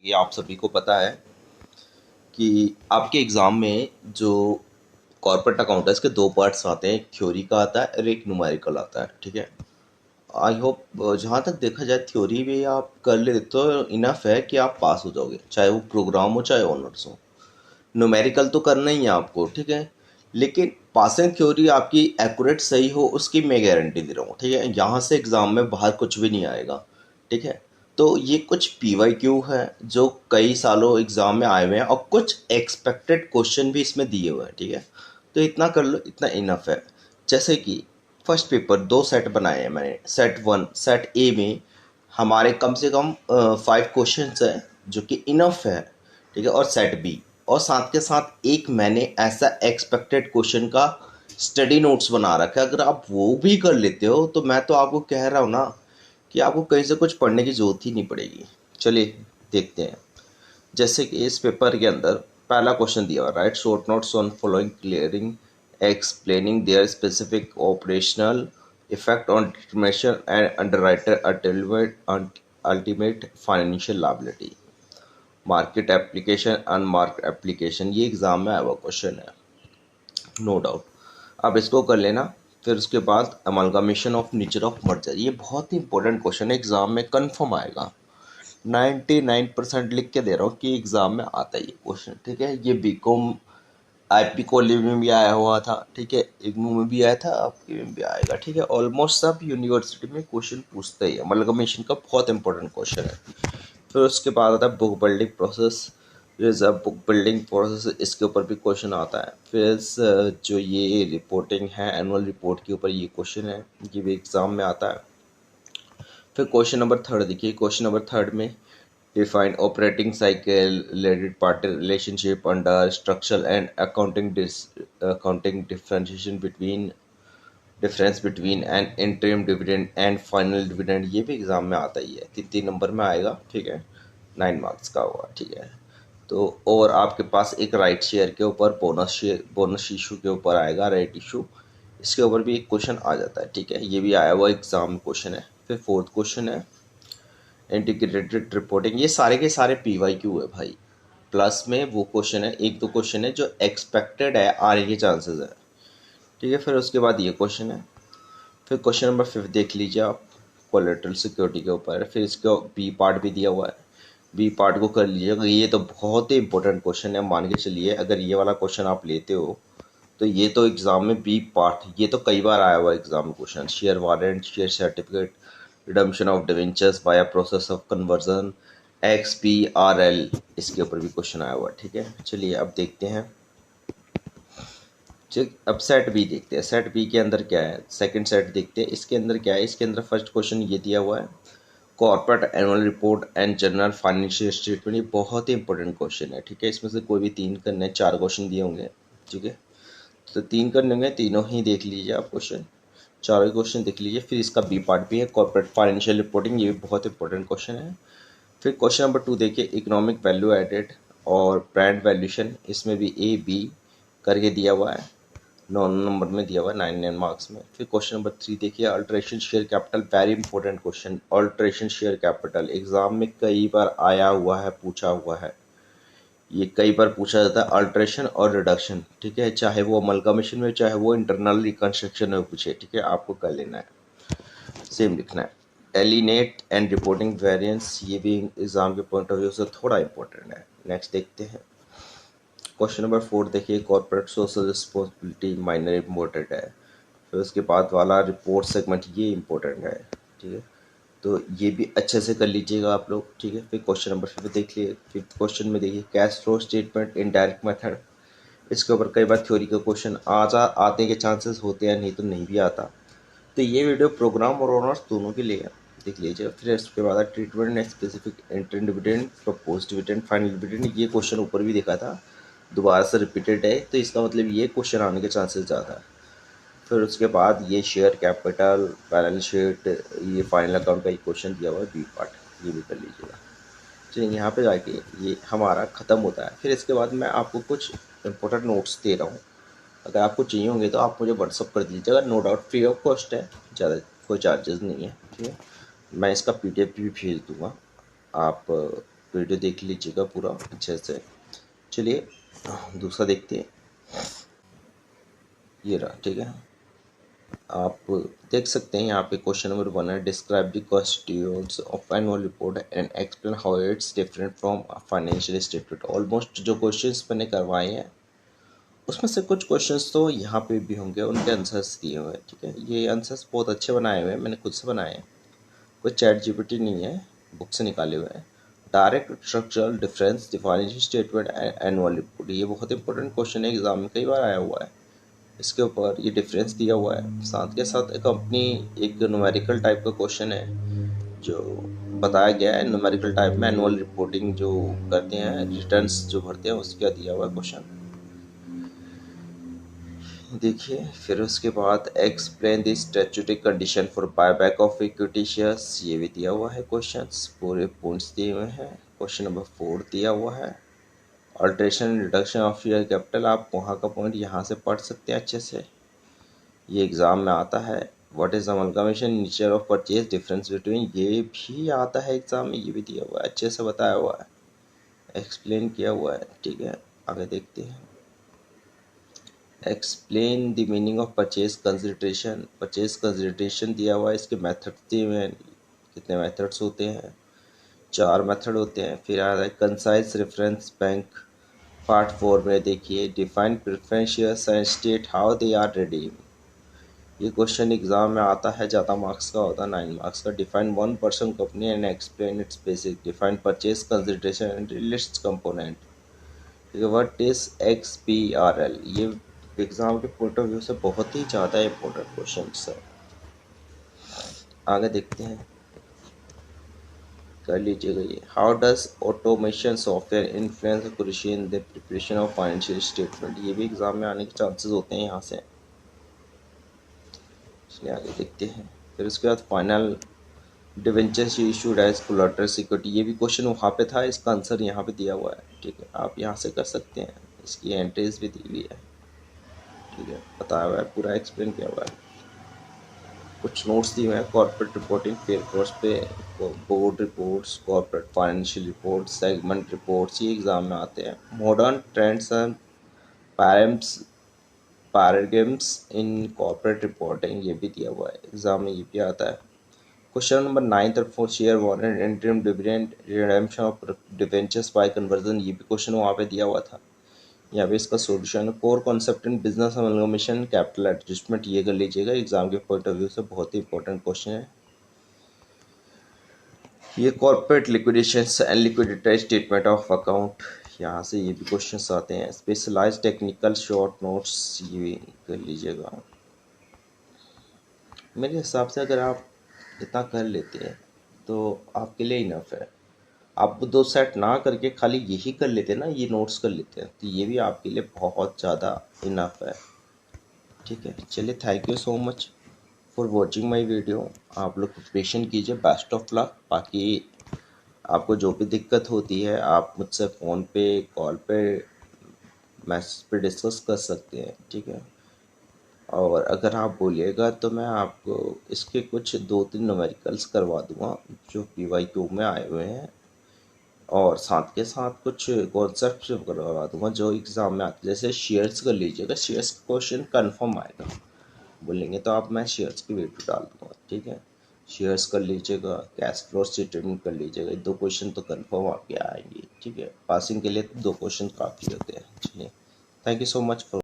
ये आप सभी को पता है कि आपके एग्ज़ाम में जो कॉर्पोरेट अकाउंट है इसके दो पार्ट्स आते हैं, एक थ्योरी का आता है और एक न्यूमेरिकल आता है। ठीक है, आई होप जहाँ तक देखा जाए थ्योरी भी आप कर लेते तो इनफ है कि आप पास हो जाओगे, चाहे वो प्रोग्राम हो चाहे ऑनर्स हो। न्यूमेरिकल तो करना ही है आपको, ठीक है, लेकिन पासिंग थ्योरी आपकी एक्यूरेट सही हो उसकी मैं गारंटी दे रहा हूँ। ठीक है, यहाँ से एग्ज़ाम में बाहर कुछ भी नहीं आएगा। ठीक है, तो ये कुछ पीवाईक्यू है जो कई सालों एग्ज़ाम में आए हुए हैं और कुछ एक्सपेक्टेड क्वेश्चन भी इसमें दिए हुए हैं। ठीक है, तो इतना कर लो, इतना इनफ है। जैसे कि फर्स्ट पेपर दो सेट बनाए हैं मैंने, सेट वन सेट ए में हमारे कम से कम 5 क्वेश्चन हैं जो कि इनफ है। ठीक है, और सेट बी, और साथ के साथ एक मैंने ऐसा एक्सपेक्टेड क्वेश्चन का स्टडी नोट्स बना रखा है। अगर आप वो भी कर लेते हो तो मैं तो आपको कह रहा हूँ ना कि आपको कहीं से कुछ पढ़ने की ज़रूरत ही नहीं पड़ेगी। चलिए देखते हैं। जैसे कि इस पेपर के अंदर पहला क्वेश्चन दिया हुआ, right short notes on following clearing explaining there specific operational effect on determination and underwriter ultimate financial liability, market application unmark application. ये एग्जाम में आया हुआ क्वेश्चन है, नो डाउट। अब इसको कर लेना। फिर उसके बाद अमलगामेशन ऑफ नेचर ऑफ मर्जर, ये बहुत ही इंपॉर्टेंट क्वेश्चन है, एग्जाम में कंफर्म आएगा। 99% लिख के दे रहा हूँ कि एग्जाम में आता है ये क्वेश्चन। ठीक है, ये बीकॉम आईपी कॉलेज में भी आया हुआ था, ठीक है, इग्नू में भी आया था, आपके में भी आएगा। ठीक है, ऑलमोस्ट सब यूनिवर्सिटी में क्वेश्चन पूछते ही है। अमलगामेशन का बहुत इंपॉर्टेंट क्वेश्चन है। फिर उसके बाद आता है बुक बिल्डिंग प्रोसेस। फिर बुक बिल्डिंग प्रोसेस, इसके ऊपर भी क्वेश्चन आता है। फिर जो ये रिपोर्टिंग है एनुअल रिपोर्ट के ऊपर ये क्वेश्चन है, ये भी एग्ज़ाम में आता है। फिर क्वेश्चन नंबर थर्ड देखिए, क्वेश्चन नंबर थर्ड में define operating cycle related party relationship under structural and accounting differentiation between difference between N interim dividend and final dividend. ये भी एग्जाम में आता ही है, 3 नंबर में आएगा। ठीक है, 9 मार्क्स का हुआ। ठीक है, तो और आपके पास एक राइट शेयर के ऊपर बोनस इशू के ऊपर आएगा, राइट इशू, इसके ऊपर भी एक क्वेश्चन आ जाता है। ठीक है, ये भी आया हुआ एग्जाम क्वेश्चन है। फिर फोर्थ क्वेश्चन है इंटीग्रेटेड रिपोर्टिंग। ये सारे के सारे पीवाईक्यू है भाई, प्लस में वो क्वेश्चन है, एक दो क्वेश्चन है जो एक्सपेक्टेड है, आने के चांसेस है। ठीक है, फिर उसके बाद ये क्वेश्चन है। फिर क्वेश्चन नंबर 5 देख लीजिए आप, कोलेटरल सिक्योरिटी के ऊपर। फिर इसका बी पार्ट भी दिया हुआ है, बी पार्ट को कर लीजिएगा। ये तो बहुत ही इंपॉर्टेंट क्वेश्चन है, मान के चलिए अगर ये वाला क्वेश्चन आप लेते हो तो ये तो एग्जाम में बी पार्ट, ये तो कई बार आया हुआ एग्जाम में question. Share warrant, share certificate, redemption of debentures by process of conversion, XPRL, इसके ऊपर भी क्वेश्चन आया हुआ है। ठीक है, चलिए अब देखते हैं। ठीक, अब सेट बी देखते हैं। सेट बी के अंदर क्या है, सेकंड सेट देखते हैं। इसके अंदर क्या है, इसके अंदर फर्स्ट क्वेश्चन ये दिया हुआ है, corporate annual report and general financial statement. ये बहुत ही इंपॉर्टेंट क्वेश्चन है। ठीक है, इसमें से कोई भी 3 करने हैं, 4 क्वेश्चन दिए होंगे। ठीक है, तो 3 करने होंगे, तीनों ही देख लीजिए आप क्वेश्चन, चारों क्वेश्चन देख लीजिए। फिर इसका बी पार्ट भी है, कॉर्पोरेट फाइनेंशियल रिपोर्टिंग, ये भी बहुत इंपॉर्टेंट क्वेश्चन है। फिर क्वेश्चन नंबर 2 देखिए, इकोनॉमिक वैल्यू एडेड और ब्रांड वैल्यूशन, इसमें भी A B करके दिया हुआ है, 9 नंबर में दिया हुआ है, 9 मार्क्स में। फिर क्वेश्चन नंबर 3 देखिए, alteration share capital, very important question. Alteration share capital exam में कई बार आया हुआ है, पूछा हुआ है, ये कई बार पूछा जाता है, अल्ट्रेशन और रिडक्शन। ठीक है, चाहे वो अमलगामेशन में चाहे वो इंटरनल रिकंस्ट्रक्शन में पूछे। ठीक है, आपको कर लेना है, सेम लिखना है। एलिनेट एंड रिपोर्टिंग वेरिएंस, ये भी एग्जाम के पॉइंट ऑफ व्यू से थोड़ा इंपॉर्टेंट है। नेक्स्ट देखते हैं, क्वेश्चन नंबर 4 देखिए, corporate social responsibility minor important है। फिर उसके बाद वाला रिपोर्ट सेगमेंट, ये इम्पोर्टेंट है। ठीक है, तो ये भी अच्छे से कर लीजिएगा आप लोग। ठीक है, फिर क्वेश्चन नंबर 5 देख लिए। फिफ्थ क्वेश्चन में देखिए, cash flow statement in direct method, इसके ऊपर कई बार थ्योरी का क्वेश्चन आते के चांसेस होते हैं, नहीं तो नहीं भी आता। तो ये वीडियो प्रोग्राम और ऑनर्स दोनों के लिए है, देख लीजिए। फिर इसके बाद treatment and specific interim dividend, propose dividend, final dividend, ये क्वेश्चन ऊपर भी देखा था, दोबारा से रिपीटेड है, तो इसका मतलब ये क्वेश्चन आने के चांसेस ज़्यादा है। फिर उसके बाद ये शेयर कैपिटल, बैलेंस शीट, ये फाइनल अकाउंट का एक क्वेश्चन दिया हुआ है, बी पार्ट, ये भी कर लीजिएगा। चलिए यहाँ पे जाके ये हमारा ख़त्म होता है। फिर इसके बाद मैं आपको कुछ इंपॉर्टेंट नोट्स दे रहा हूँ, अगर आपको चाहिए होंगे तो आप मुझे व्हाट्सअप कर दीजिएगा, no doubt free of cost है, ज़्यादा कोई चार्जेस नहीं है। ठीक है, मैं इसका PDF भी भेज दूँगा, आप वीडियो देख लीजिएगा पूरा अच्छे से। चलिए दूसरा देखते हैं, ये रहा, ठीक है। आप देख सकते हैं यहाँ पे क्वेश्चन नंबर 1 है, describe the constituents of annual report and explain how it's different from financial statement. Almost जो क्वेश्चंस मैंने करवाए हैं उसमें से कुछ क्वेश्चंस तो यहाँ पे भी होंगे, उनके आंसर्स दिए हुए हैं, ठीक है। ये आंसर्स बहुत अच्छे बनाए हुए हैं, मैंने खुद से बनाए हैं, कोई चैट जीपीटी नहीं है, बुक से निकाले हुए हैं। Direct structural difference the financial statement and annual report, ये बहुत इंपॉर्टेंट क्वेश्चन है, एग्जाम में कई बार आया हुआ है। इसके ऊपर ये डिफरेंस दिया हुआ है, साथ के साथ एक अपनी एक न्यूमेरिकल टाइप का क्वेश्चन है जो बताया गया है। न्यूमेरिकल टाइप में एनुअल रिपोर्टिंग जो करते हैं, रिटर्न्स जो भरते हैं, उसका दिया हुआ क्वेश्चन देखिए। फिर उसके बाद explain the statutory condition for buyback of equity shares, ये भी दिया हुआ है क्वेश्चंस, पूरे पॉइंट्स दिए हुए हैं। क्वेश्चन नंबर 4 दिया हुआ है, alteration reduction of share capital, आप वहाँ का पॉइंट यहाँ से पढ़ सकते हैं अच्छे से, ये एग्ज़ाम में आता है। What is amalgamation, nature of purchase, difference between, ये भी आता है एग्ज़ाम में, ये भी दिया हुआ है, अच्छे से बताया हुआ है, एक्सप्लेन किया हुआ है, ठीक है। आगे देखते हैं, explain the meaning of purchase consideration, purchase consideration दिया हुआ है, इसके मेथड दिए हुए हैं, कितने मेथड्स होते हैं, 4 मेथड होते हैं। फिर आ रहा है कंसाइज रेफरेंस बैंक, पार्ट 4 में देखिए, define preference shares and state how they are redeem, ये क्वेश्चन एग्जाम में आता है, ज़्यादा मार्क्स का होता है, 9 मार्क्स का। Define 1% company and explain it's basic, define purchase consideration and list component, what is XPRL, ये एग्जाम के पॉइंट ऑफ व्यू से बहुत ही ज़्यादा इंपॉर्टेंट क्वेश्चन है। आगे देखते हैं, कर लीजिएगा ये, how does automation software influence accuracy in the preparation of financial statement, ये भी एग्जाम में आने के चांसेस होते हैं यहाँ से, इसलिए आगे देखते हैं। फिर उसके बाद final debentures issued as collateral security, ये भी क्वेश्चन वहाँ पे था, इसका आंसर यहाँ पे दिया हुआ है, ठीक है, आप यहाँ से कर सकते हैं, इसकी एंट्रीज भी दी हुई है, ठीक है, बताया हुआ है, पूरा एक्सप्लेन किया हुआ है। कुछ नोट्स दिए हुए हैं, कॉर्पोरेट रिपोर्टिंग फेयर कोर्स पे, board reports, corporate financial report, segment reports, ये एग्जाम में आते हैं। Modern trends and paradigms in corporate reporting, ये भी दिया हुआ है, एग्जाम में ये भी आता है। क्वेश्चन नंबर 9 और share warrant interim dividend redemption of debentures bye conversion, ये भी क्वेश्चन वहाँ पे दिया हुआ था, यहाँ पे इसका solution. Core concept in business amalgamation capital adjustment, ये कर लीजिएगा, एग्जाम के पॉइंट ऑफ व्यू से बहुत ही इंपॉर्टेंट क्वेश्चन है ये। Corporate liquidation and liquidity statement of account, यहाँ से ये भी क्वेश्चंस आते हैं। स्पेशलाइज्ड टेक्निकल शॉर्ट नोट्स, ये भी कर लीजिएगा। मेरे हिसाब से अगर आप इतना कर लेते हैं तो आपके लिए इनफ है। आप 2 सेट ना करके खाली यही कर लेते हैं ना, ये नोट्स कर लेते हैं, तो ये भी आपके लिए बहुत ज़्यादा इनफ है, ठीक है। चलिए, thank you so much for watching my video. आप लोग प्रिपरेशन कीजिए, बेस्ट ऑफ लक। बाकी आपको जो भी दिक्कत होती है आप मुझसे फ़ोन पे, कॉल पे, मैसेज पे डिस्कस कर सकते हैं, ठीक है। और अगर आप बोलिएगा तो मैं आपको इसके कुछ 2-3 न्यूमेरिकल्स करवा दूंगा जो PYQ में आए हुए हैं, और साथ के साथ कुछ कॉन्सेप्ट करवा दूंगा जो एग्ज़ाम में आते हैं। जैसे शेयर्स कर लीजिएगा, शेयर्स क्वेश्चन कंफर्म आएगा, बोलेंगे तो आप, मैं शेयर्स की वीडियो डाल दूँगा, ठीक है। शेयर्स कर लीजिएगा, कैश फ्लो स्टेटमेंट कर लीजिएगा, 2 क्वेश्चन तो कंफर्म आपके आएंगे, ठीक है। पासिंग के लिए 2 क्वेश्चन काफ़ी होते हैं। चलिए, thank you so much for